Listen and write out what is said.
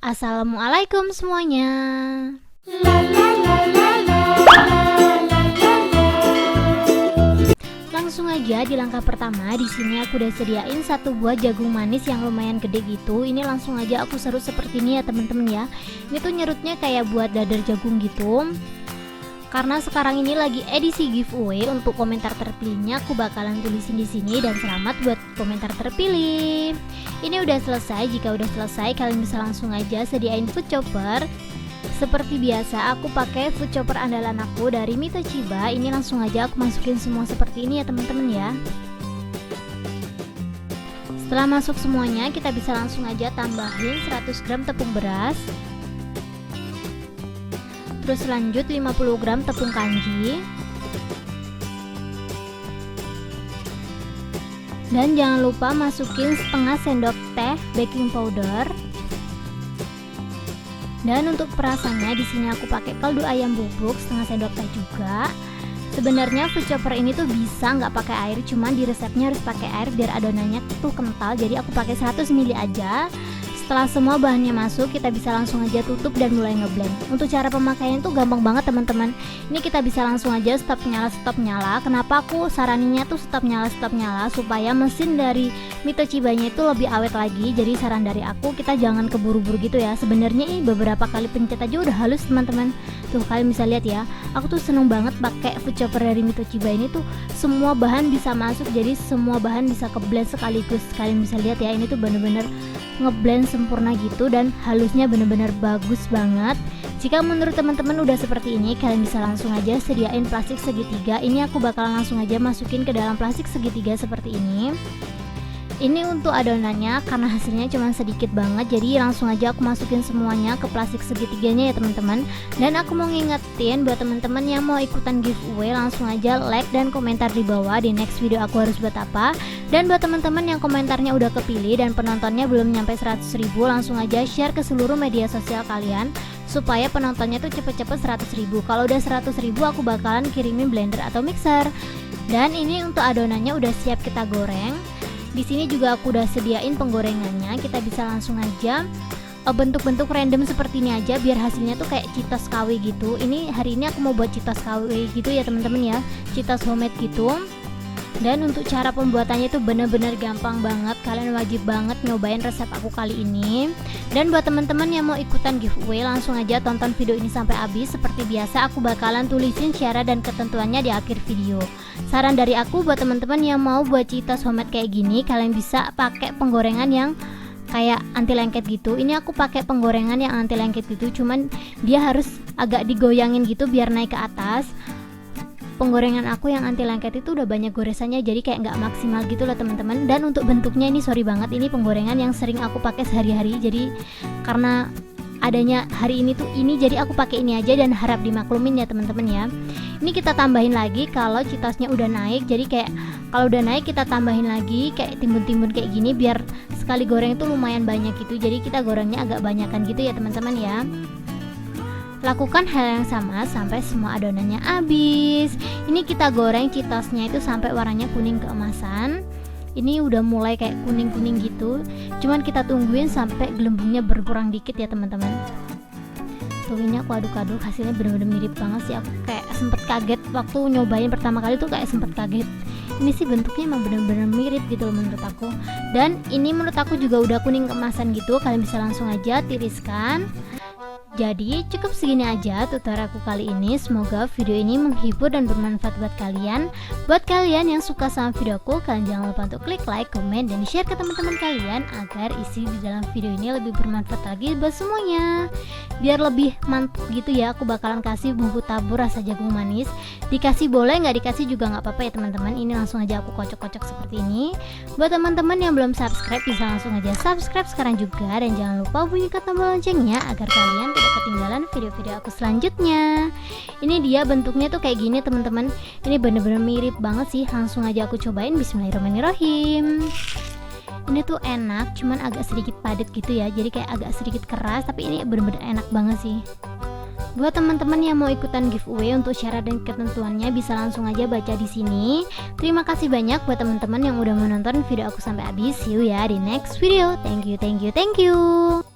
Assalamualaikum semuanya. Langsung aja di langkah pertama. Di sini aku udah sediain satu buah jagung manis yang lumayan gede gitu. Ini langsung aja aku serut seperti ini ya temen-temen ya. Ini tuh nyerutnya kayak buat dadar jagung gitu. Karena sekarang ini lagi edisi giveaway, untuk komentar terpilihnya aku bakalan tulisin di sini, dan selamat buat komentar terpilih. Ini udah selesai. Jika udah selesai, kalian bisa langsung aja sediain food chopper. Seperti biasa, aku pakai food chopper andalan aku dari Mitochiba. Ini langsung aja aku masukin semua seperti ini ya teman-teman ya. Setelah masuk semuanya, kita bisa langsung aja tambahin 100 gram tepung beras. Terus lanjut 50 gram tepung kanji. Dan jangan lupa masukin setengah sendok teh baking powder. Dan untuk perasannya di sini aku pakai kaldu ayam bubuk setengah sendok teh juga. Sebenarnya food chopper ini tuh bisa nggak pakai air, cuman di resepnya harus pakai air biar adonannya tuh kental. Jadi aku pakai 100 ml aja. Setelah semua bahannya masuk, kita bisa langsung aja tutup dan mulai ngeblend. Untuk cara pemakaian itu gampang banget teman-teman. Ini kita bisa langsung aja stop nyala. Kenapa aku saraninnya tuh stop nyala supaya mesin dari Mitochibanya itu lebih awet lagi. Jadi saran dari aku, kita jangan keburu-buru gitu ya. Sebenarnya ini beberapa kali pencet aja udah halus teman-teman. Tuh kalian bisa lihat ya. Aku tuh seneng banget pakai food chopper dari Mitochiba ini tuh. Semua bahan bisa masuk, jadi semua bahan bisa keblend sekaligus. Kalian bisa lihat ya, ini tuh bener-bener ngeblend sempurna gitu, dan halusnya bener-bener bagus banget. Jika menurut teman-teman udah seperti ini, kalian bisa langsung aja sediain plastik segitiga. Ini aku bakalan langsung aja masukin ke dalam plastik segitiga seperti ini. Ini untuk adonannya, karena hasilnya cuma sedikit banget, jadi langsung aja aku masukin semuanya ke plastik segitiganya ya teman-teman. Dan aku mau ngingetin buat teman-teman yang mau ikutan giveaway, langsung aja like dan komentar di bawah di next video aku harus buat apa. Dan buat teman-teman yang komentarnya udah kepilih dan penontonnya belum nyampe 100.000, langsung aja share ke seluruh media sosial kalian supaya penontonnya tuh cepet-cepet 100.000. Kalau udah 100.000 aku bakalan kirimin blender atau mixer. Dan ini untuk adonannya udah siap kita goreng. Di sini juga aku udah sediain penggorengannya. Kita bisa langsung aja bentuk-bentuk random seperti ini aja biar hasilnya tuh kayak Cheetos KW gitu. Ini hari ini aku mau buat Cheetos KW gitu ya teman-teman ya, Cheetos homemade gitu. Dan untuk cara pembuatannya itu bener-bener gampang banget. Kalian wajib banget nyobain resep aku kali ini. Dan buat teman-teman yang mau ikutan giveaway, langsung aja tonton video ini sampai habis. Seperti biasa aku bakalan tulisin syarat dan ketentuannya di akhir video. Saran dari aku buat teman-teman yang mau buat Cheetos homemade kayak gini, kalian bisa pakai penggorengan yang kayak anti lengket gitu. Ini aku pakai penggorengan yang anti lengket gitu, cuman dia harus agak digoyangin gitu biar naik ke atas. Penggorengan aku yang anti lengket itu udah banyak goresannya, jadi kayak nggak maksimal gitu loh teman-teman. Dan untuk bentuknya ini sorry banget, ini penggorengan yang sering aku pakai sehari-hari, jadi karena adanya hari ini tuh ini, jadi aku pakai ini aja dan harap dimaklumin ya teman-teman ya. Ini kita tambahin lagi kalau Cheetosnya udah naik, jadi kayak kalau udah naik kita tambahin lagi kayak timbun-timbun kayak gini biar sekali goreng itu lumayan banyak gitu. Jadi kita gorengnya agak banyakan gitu ya teman-teman ya. Lakukan hal yang sama sampai semua adonannya habis. Ini kita goreng Cheetosnya itu sampai warnanya kuning keemasan. Ini udah mulai kayak kuning-kuning gitu. Cuman kita tungguin sampai gelembungnya berkurang dikit ya teman-teman. Tuh ini aku aduk-aduk, hasilnya bener-bener mirip banget sih. Aku kayak sempet kaget waktu nyobain pertama kali tuh, kayak sempet kaget. Ini sih bentuknya emang bener-bener mirip gitu loh menurut aku. Dan ini menurut aku juga udah kuning keemasan gitu. Kalian bisa langsung aja tiriskan. Jadi cukup segini aja tutorial aku kali ini. Semoga video ini menghibur dan bermanfaat buat kalian. Buat kalian yang suka sama videoku, kalian jangan lupa untuk klik like, komen, dan share ke teman-teman kalian agar isi di dalam video ini lebih bermanfaat lagi buat semuanya. Biar lebih mantap gitu ya, aku bakalan kasih bumbu tabur rasa jagung manis. Dikasih boleh, nggak dikasih juga nggak apa-apa ya teman-teman. Ini langsung aja aku kocok-kocok seperti ini. Buat teman-teman yang belum subscribe, bisa langsung aja subscribe sekarang juga. Dan jangan lupa bunyikan tombol loncengnya agar kalian tidak ketinggalan video-video aku selanjutnya. Ini dia bentuknya tuh kayak gini teman-teman. Ini bener-bener mirip banget sih. Langsung aja aku cobain. Bismillahirrahmanirrahim. Ini tuh enak, cuman agak sedikit padat gitu ya. Jadi kayak agak sedikit keras, tapi ini bener-bener enak banget sih. Buat teman-teman yang mau ikutan giveaway, untuk syarat dan ketentuannya bisa langsung aja baca di sini. Terima kasih banyak buat teman-teman yang udah menonton video aku sampai habis. See you ya di next video. Thank you.